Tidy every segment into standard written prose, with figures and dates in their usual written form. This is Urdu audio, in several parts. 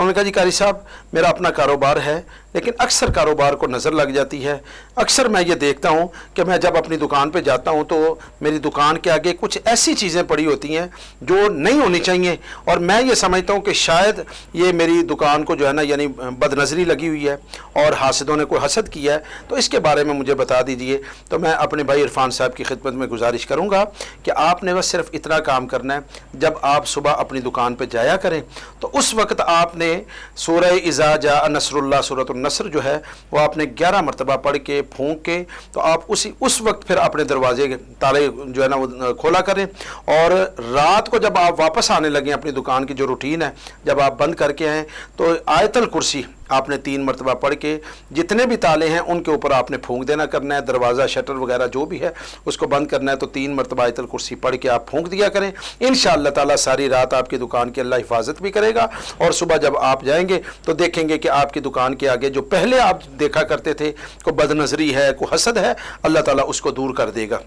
انہوں نے کہا جی قاری صاحب میرا اپنا کاروبار ہے لیکن اکثر کاروبار کو نظر لگ جاتی ہے، اکثر میں یہ دیکھتا ہوں کہ میں جب اپنی دکان پہ جاتا ہوں تو میری دکان کے آگے کچھ ایسی چیزیں پڑی ہوتی ہیں جو نہیں ہونی چاہیے، اور میں یہ سمجھتا ہوں کہ شاید یہ میری دکان کو جو ہے نا یعنی بد نظری لگی ہوئی ہے اور حاسدوں نے کوئی حسد کیا ہے، تو اس کے بارے میں مجھے بتا دیجئے۔ تو میں اپنے بھائی عرفان صاحب کی خدمت میں گزارش کروں گا کہ آپ نے بس صرف اتنا کام کرنا ہے، جب آپ صبح اپنی دکان پہ جایا کریں تو اس وقت آپ نے سورہ اذا جاء نصر اللہ، سورۃ النصر جو ہے وہ آپ نے 11 مرتبہ پڑھ کے پھونک کے تو آپ اس وقت پھر اپنے دروازے کے تالے جو ہے نا وہ کھولا کریں، اور رات کو جب آپ واپس آنے لگیں اپنی دکان کی جو روٹین ہے جب آپ بند کر کے آئیں تو آیت الکرسی آپ نے 3 مرتبہ پڑھ کے جتنے بھی تالے ہیں ان کے اوپر آپ نے پھونک دینا کرنا ہے، دروازہ شٹر وغیرہ جو بھی ہے اس کو بند کرنا ہے، تو 3 مرتبہ آیت الکرسی پڑھ کے آپ پھونک دیا کریں۔ انشاءاللہ تعالی ساری رات آپ کی دکان کی اللہ حفاظت بھی کرے گا، اور صبح جب آپ جائیں گے تو دیکھیں گے کہ آپ کی دکان کے آگے جو پہلے آپ دیکھا کرتے تھے کوئی بد نظری ہے، کوئی حسد ہے، اللہ تعالیٰ اس کو دور کر دے گا۔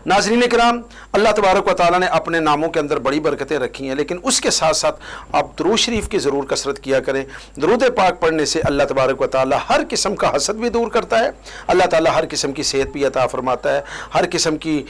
ناظرین کرام، اللہ تبارک و تعالیٰ نے اپنے ناموں کے اندر بڑی برکتیں رکھی ہیں، لیکن اس کے ساتھ ساتھ آپ درود شریف کی ضرور کثرت کیا کریں۔ درود پاک پڑھنے سے اللہ تبارک و تعالیٰ ہر قسم کا حسد بھی دور کرتا ہے، اللہ تعالیٰ ہر قسم کی صحت بھی عطا فرماتا ہے، ہر قسم کی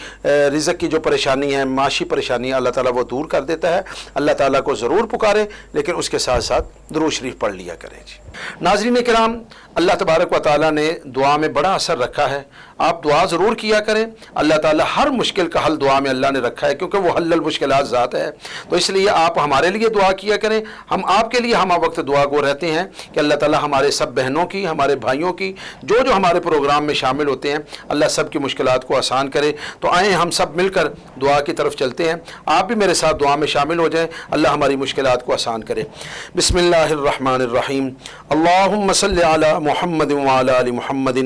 رزق کی جو پریشانی ہے، معاشی پریشانی ہے، اللہ تعالیٰ وہ دور کر دیتا ہے۔ اللہ تعالیٰ کو ضرور پکاریں لیکن اس کے ساتھ ساتھ درود شریف پڑھ لیا کریں جی۔ ناظرین کرام، اللہ تبارک و تعالیٰ نے دعا میں بڑا اثر رکھا ہے، آپ دعا ضرور کیا کریں۔ اللہ تعالیٰ ہر مشکل کا حل دعا میں اللہ نے رکھا ہے، کیونکہ وہ حل المشکلات ذات ہے، تو اس لیے آپ ہمارے لیے دعا کیا کریں، ہم آپ کے لیے ہم وقت دعا گو رہتے ہیں کہ اللہ تعالیٰ ہمارے سب بہنوں کی، ہمارے بھائیوں کی، جو ہمارے پروگرام میں شامل ہوتے ہیں، اللہ سب کی مشکلات کو آسان کرے۔ تو آئیں ہم سب مل کر دعا کی طرف چلتے ہیں، آپ بھی میرے ساتھ دعا میں شامل ہو جائیں، اللہ ہماری مشکلات کو آسان کرے۔ بسم اللہ الرحمن الرحیم، اللہم صلی علی محمد وعلی آل محمد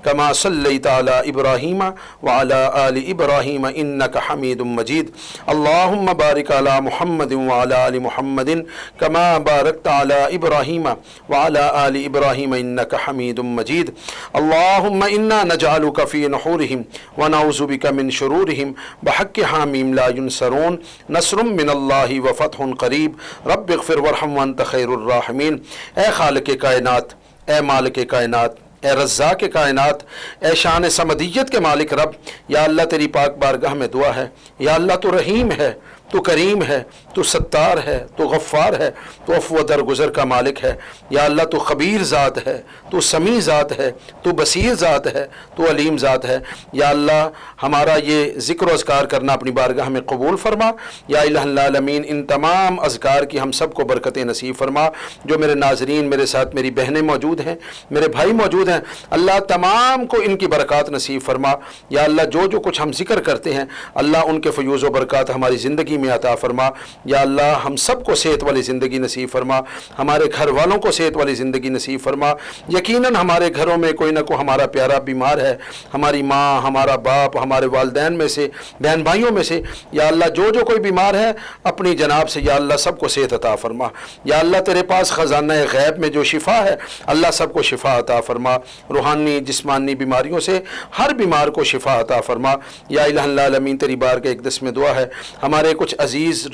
کما صلیت علی ابراہیم وعلی آل ابراہیم انک حمید مجید، اللہم بارک علی محمد وعلی آل محمد کما بارکت علی ابراہیم وعلی آل ابراہیم انک حمید مجید، اللہم انا نجعلک فی نحورہم ونعوذ بک من شرورہم بحق حامیم لا ینصرون، نصر من اللہ وفتح قریب، رب اغفر وارحم وانت خیر الراحمین۔ اے خالق کائنات، اے مالک کائنات، اے رزاق کائنات، اے شان صمدیت کے مالک رب، یا اللہ تیری پاک بارگاہ میں دعا ہے، یا اللہ تو رحیم ہے، تو کریم ہے، تو ستار ہے، تو غفار ہے، تو عفو درگزر کا مالک ہے، یا اللہ تو خبیر ذات ہے، تو سمیع ذات ہے، تو بصیر ذات ہے، تو علیم ذات ہے۔ یا اللہ ہمارا یہ ذکر و اذکار کرنا اپنی بارگاہ میں قبول فرما، یا الہ العالمین ان تمام اذکار کی ہم سب کو برکتیں نصیب فرما۔ جو میرے ناظرین میرے ساتھ میری بہنیں موجود ہیں، میرے بھائی موجود ہیں، اللہ تمام کو ان کی برکات نصیب فرما۔ یا اللہ جو کچھ ہم ذکر کرتے ہیں اللہ ان کے فیوز و برکات ہماری زندگی میں عطا فرما۔ یا اللہ ہم سب کو صحت والی زندگی نصیب فرما، ہمارے گھر والوں کو صحت والی زندگی نصیب فرما۔ یقیناً ہمارے گھروں میں کوئی نہ کوئی ہمارا پیارا بیمار ہے، ہماری ماں، ہمارا باپ، ہمارے والدین میں سے، بہن بھائیوں میں سے، یا اللہ جو کوئی بیمار ہے اپنی جناب سے یا اللہ سب کو صحت عطا فرما۔ یا اللہ تیرے پاس خزانہ غیب میں جو شفا ہے اللہ سب کو شفا عطا فرما، روحانی جسمانی بیماریوں سے ہر بیمار کو شفا عطا فرما۔ یا الہ العالمین تیری بار کے اقدس میں دعا ہے، ہمارے کچھ عزیز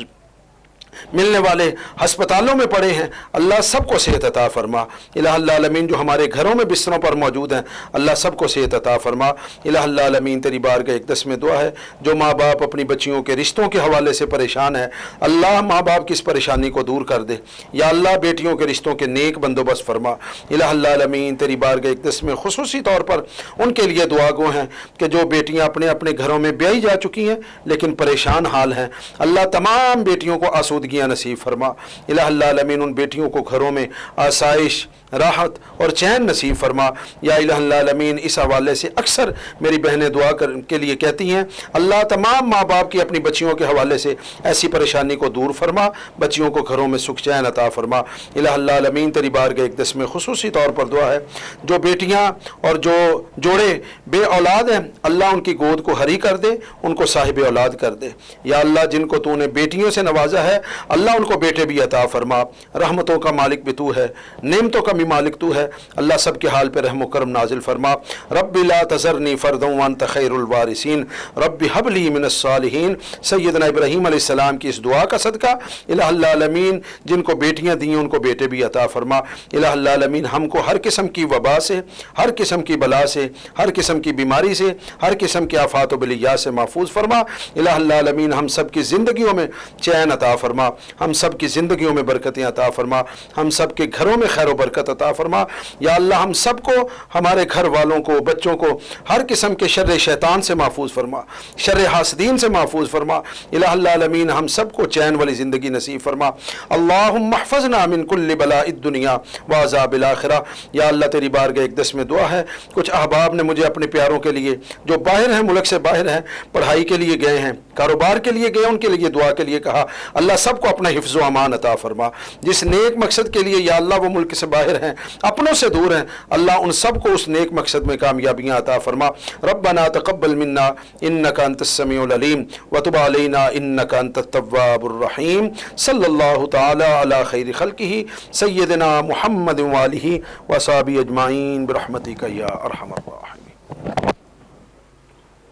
ملنے والے ہسپتالوں میں پڑے ہیں اللہ سب کو صحت عطا فرما۔ الہ العالمین جو ہمارے گھروں میں بستروں پر موجود ہیں اللہ سب کو صحت عطا فرما۔ الہ العالمین تیری بارگاہ اقدس میں دعا ہے، جو ماں باپ اپنی بچیوں کے رشتوں کے حوالے سے پریشان ہے اللہ ماں باپ کی اس پریشانی کو دور کر دے۔ یا اللہ بیٹیوں کے رشتوں کے نیک بندوبست فرما۔ الہ العالمین تیری بارگاہ اقدس میں خصوصی طور پر ان کے لیے دعا گو ہیں کہ جو بیٹیاں اپنے اپنے گھروں میں بیائی جا چکی ہیں لیکن پریشان حال ہیں، اللہ تمام بیٹیوں کو آسودگیاں نصیب فرما۔ الہ العالمین ان بیٹیوں کو گھروں میں آسائش، راحت اور چین نصیب فرما۔ یا الہ العالمین اس حوالے سے اکثر میری بہنیں دعا کے لیے کہتی ہیں اللہ تمام ماں باپ کی اپنی بچیوں کے حوالے سے ایسی پریشانی کو دور فرما، بچیوں کو گھروں میں سکھ چین عطا فرما۔ الہ العالمین تیری بارگاہ اقدس میں خصوصی طور پر دعا ہے، جو بیٹیاں اور جو جوڑے بے اولاد ہیں اللہ ان کی گود کو ہری کر دے، ان کو صاحب اولاد کر دے۔ یا اللہ جن کو تو نے بیٹیوں سے نوازا ہے اللہ ان کو بیٹے بھی عطا فرما۔ رحمتوں کا مالک بھی تو ہے، نعمتوں کا بھی مالک تو ہے، اللہ سب کے حال پہ رحم و کرم نازل فرما۔ رب لا تذرنی فردا وانت خیر الوارثین رب حب لی من الصالحین۔ سیدنا ابراہیم علیہ السلام کی اس دعا کا صدقہ الہ العالمین جن کو بیٹیاں دی ہیں ان کو بیٹے بھی عطا فرما۔ الہ العالمین ہم کو ہر قسم کی وبا سے، ہر قسم کی بلا سے، ہر قسم کی بیماری سے، ہر قسم کے آفات و بلیات سے محفوظ فرما۔ الہ العالمین ہم سب کی زندگیوں میں چین عطا فرما، ہم سب کی زندگیوں میں برکتیں عطا فرما، ہم سب کے گھروں میں خیر و برکت عطا فرما۔ یا اللہ ہم سب کو، ہمارے گھر والوں کو، بچوں کو ہر قسم کے شر شیطان سے محفوظ فرما، شر حاسدین سے محفوظ فرما۔ الہ العالمین ہم سب کو چین والی زندگی نصیب فرما۔ اللہم احفظنا من کل بلاء الدنیا وعذاب الآخرہ۔ یا اللہ تیری بارگاہ اقدس میں دعا ہے، کچھ احباب نے مجھے اپنے پیاروں کے لیے جو باہر ہیں، ملک سے باہر ہیں، پڑھائی کے لیے گئے ہیں، کاروبار کے لیے گئے، ان کے لیے دعا کے لیے کہا۔ اللہ سب کو اپنا حفظ و امان عطا فرما۔ جس نیک مقصد کے لیے یا اللہ وہ ملک سے باہر ہیں، اپنوں سے دور ہیں، اللہ ان سب کو اس نیک مقصد میں کامیابیاں عطا فرما۔ ربنا تقبل منا انک انت السمیع العلیم وتب علینا انک انت التواب الرحیم۔ صلی اللہ تعالی علی خیر خلقہ سیدنا محمد وآلہ وصحبہ اجمعین برحمتک یا ارحم الراحمین۔